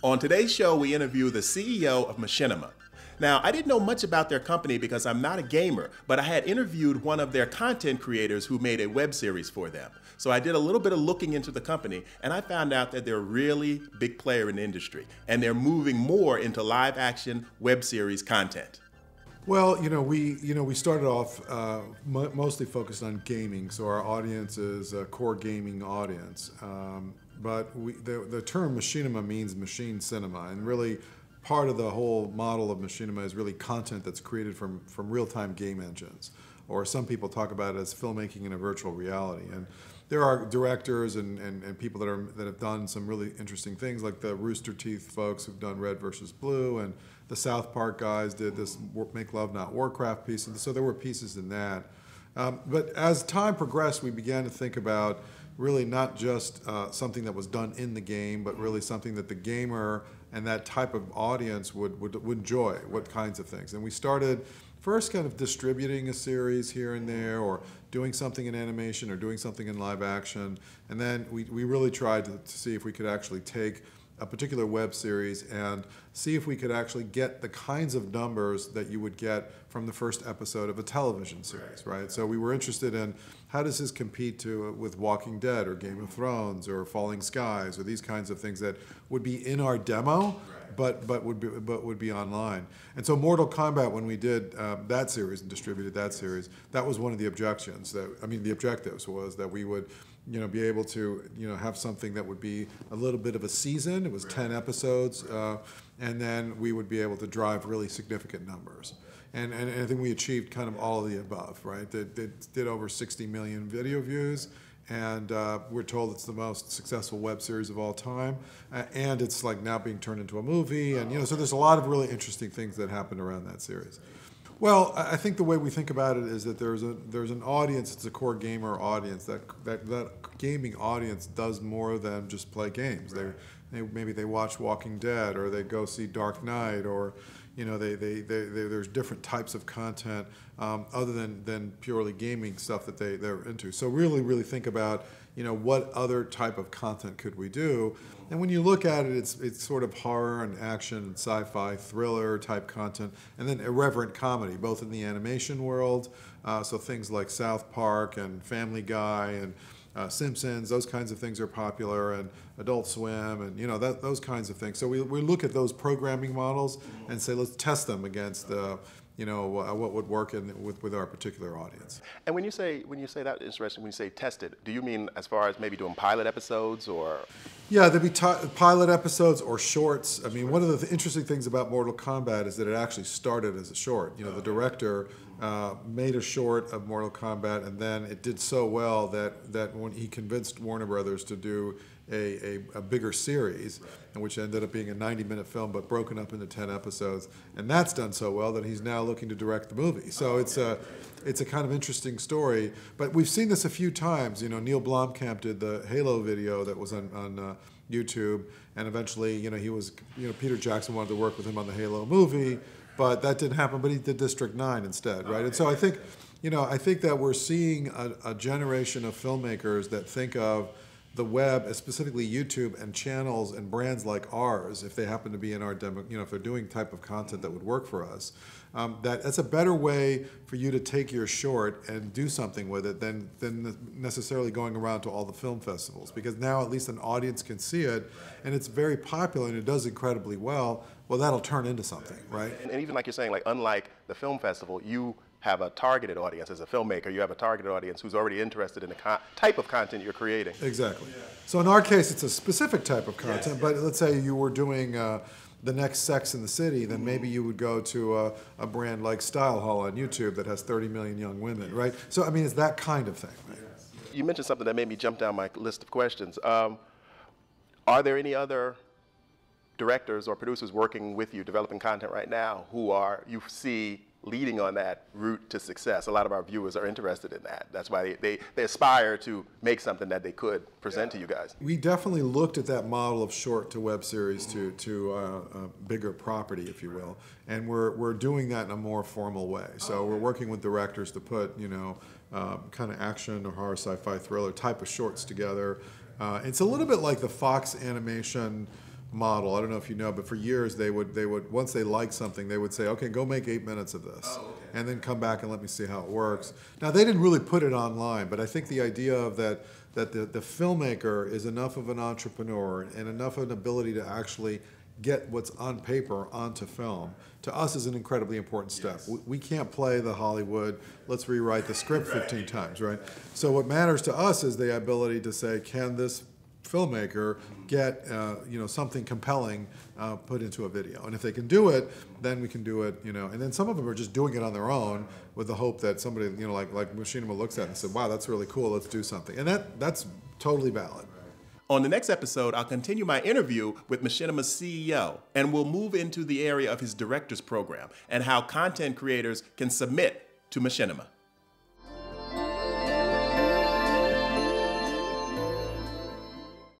On today's show, we interview the CEO of Machinima. Now, I didn't know much about their company because I'm not a gamer, but I had interviewed one of their content creators who made a web series for them. So I did a little bit of looking into the company, and I found out that they're a really big player in the industry, and they're moving more into live action web series content. Well, we started off mostly focused on gaming, so our audience is a core gaming audience. But the term machinima means machine cinema, and really part of the whole model of machinima is really content that's created from real-time game engines, or some people talk about it as filmmaking in a virtual reality. And there are directors and people that have done some really interesting things, like the Rooster Teeth folks who've done Red versus Blue, and the South Park guys did this Make Love Not Warcraft piece, and so there were pieces in that. But as time progressed, we began to think about really not just something that was done in the game, but really something that the gamer and that type of audience would enjoy, what kinds of things. And we started first kind of distributing a series here and there, or doing something in animation or doing something in live action. And then we really tried to see if we could actually take a particular web series and see if we could actually get the kinds of numbers that you would get from the first episode of a television series, right? So we were interested in how does this compete with Walking Dead or Game of Thrones or Falling Skies or these kinds of things that would be in our demo, but would be online. And so Mortal Kombat, when we did that series and distributed that series, that was one of the objectives was that we would be able to have something that would be a little bit of a season. It was 10 episodes, and then we would be able to drive really significant numbers. And I think we achieved kind of all of the above, right? They did over 60 million video views, and we're told it's the most successful web series of all time, and it's like now being turned into a movie, and so there's a lot of really interesting things that happened around that series. Well, I think the way we think about it is that there's an audience. It's a core gamer audience. That gaming audience does more than just play games. Maybe they watch Walking Dead, or they go see Dark Knight, or there's different types of content other than purely gaming stuff that they're into. So really think about what other type of content could we do. And when you look at it, it's sort of horror and action and sci-fi, thriller type content, and then irreverent comedy, both in the animation world, so things like South Park and Family Guy and Simpsons, those kinds of things are popular, and Adult Swim, and those kinds of things. So we look at those programming models and say, let's test them against what would work with our particular audience. And when you say that, interesting, when you say tested, do you mean as far as maybe doing pilot episodes or? Yeah, there'd be pilot episodes or shorts. I mean, one of the interesting things about Mortal Kombat is that it actually started as a short. The director made a short of Mortal Kombat, and then it did so well that when he convinced Warner Brothers to do a bigger series, which ended up being a 90-minute film but broken up into 10 episodes, and that's done so well that he's now looking to direct the movie. So it's a kind of interesting story, but we've seen this a few times. Neil Blomkamp did the Halo video that was on YouTube, and eventually Peter Jackson wanted to work with him on the Halo movie, but that didn't happen. But he did District 9 instead, right? And so I think that we're seeing a generation of filmmakers that think of the web, specifically YouTube and channels and brands like ours, if they happen to be in our demo, if they're doing type of content that would work for us, that's a better way for you to take your short and do something with it than necessarily going around to all the film festivals, because now at least an audience can see it, and it's very popular and it does incredibly well. Well, that'll turn into something, right? And even like you're saying, like unlike the film festival, you have a targeted audience. As a filmmaker, you have a targeted audience who's already interested in the type of content you're creating. Exactly. So in our case, it's a specific type of content, but let's say you were doing the next Sex in the City, then maybe you would go to a brand like Style Hall on YouTube that has 30 million young women, right? So, I mean, it's that kind of thing. Right? You mentioned something that made me jump down my list of questions. Are there any other directors or producers working with you, developing content right now, who you see leading on that route to success? A lot of our viewers are interested in that. That's why they aspire to make something that they could present to you guys. We definitely looked at that model of short to web series to a bigger property, if you will, and we're doing that in a more formal way. So we're working with directors to put kind of action or horror, sci-fi, thriller type of shorts together. It's a little bit like the Fox animation model. I don't know if you know, but for years they would once they liked something, they would say, okay, go make 8 minutes of this. Oh, okay. And then come back and let me see how it works. Now, they didn't really put it online, but I think the idea of that the filmmaker is enough of an entrepreneur and enough of an ability to actually get what's on paper onto film, to us is an incredibly important step. Yes. We can't play the Hollywood, let's rewrite the script 15 times, right? So what matters to us is the ability to say, can this filmmaker get something compelling put into a video? And if they can do it, then we can do it, and then some of them are just doing it on their own with the hope that somebody, like Machinima looks at it and said, wow, that's really cool, let's do something. And that's totally valid. On the next episode, I'll continue my interview with Machinima's CEO, and we'll move into the area of his director's program and how content creators can submit to Machinima.